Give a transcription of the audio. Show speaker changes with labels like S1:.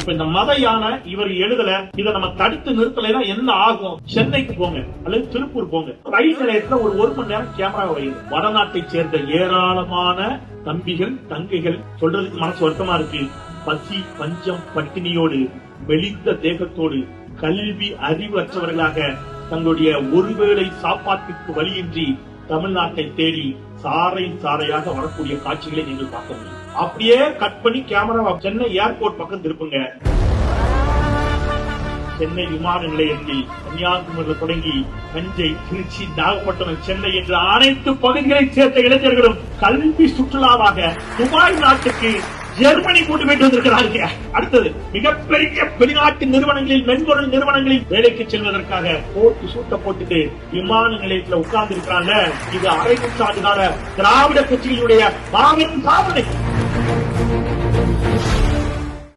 S1: இப்ப இந்த மத யானை இவர் எழுதல, இதை நம்ம தடுத்து நிறுத்தலைன்னா என்ன ஆகும்? சென்னைக்கு போங்க அல்லது திருப்பூர் போங்க, ரயில் நிலையத்துல ஒரு மணி நேரம் கேமரா வைங்க. வடநாட்டை சேர்ந்த ஏராளமான தம்பிகள் தங்கைகள் சொல்றதுக்கு மனசு வருத்தமா இருக்கு. பசி பஞ்சம் பட்டினியோடு மெலிந்த தேகத்தோடு கல்வி அறிவு அற்றவர்களாக தங்களுடைய ஒருவேளை சாப்பாட்டுக்கு வழியின்றி தமிழ்நாட்டை தேடி சாறை சாறையாக வரக்கூடிய காட்சிகளை நீங்கள் பார்க்க முடியும். அப்படியே கட் பண்ணி கேமரா சென்னை ஏர்போர்ட் பக்கம் திருப்புங்க. சென்னை விமான நிலையத்தில் கன்னியாகுமரியில் தொடங்கி தஞ்சை, திருச்சி, நாகப்பட்டினம், சென்னை என்ற அனைத்து பகுதிகளைச் சேர்ந்த இளைஞர்களும் கல்வி சுற்றுலாவாக துபாய் நாட்டுக்கு, ஜெர்மனி கூட்டு போயிட்டு வந்திருக்கிறாங்க. அடுத்தது மிகப்பெரிய வெளிநாட்டு நிறுவனங்களில், மென்பொருள் நிறுவனங்களில் வேலைக்கு செல்வதற்காக போட்டு சூட்ட போட்டுட்டு விமான நிலையத்தில் உட்கார்ந்து இருக்கிறாங்க. இது அரை நூற்றாண்டு கால திராவிட கட்சிகளுடைய மாபெரும் சாதனை.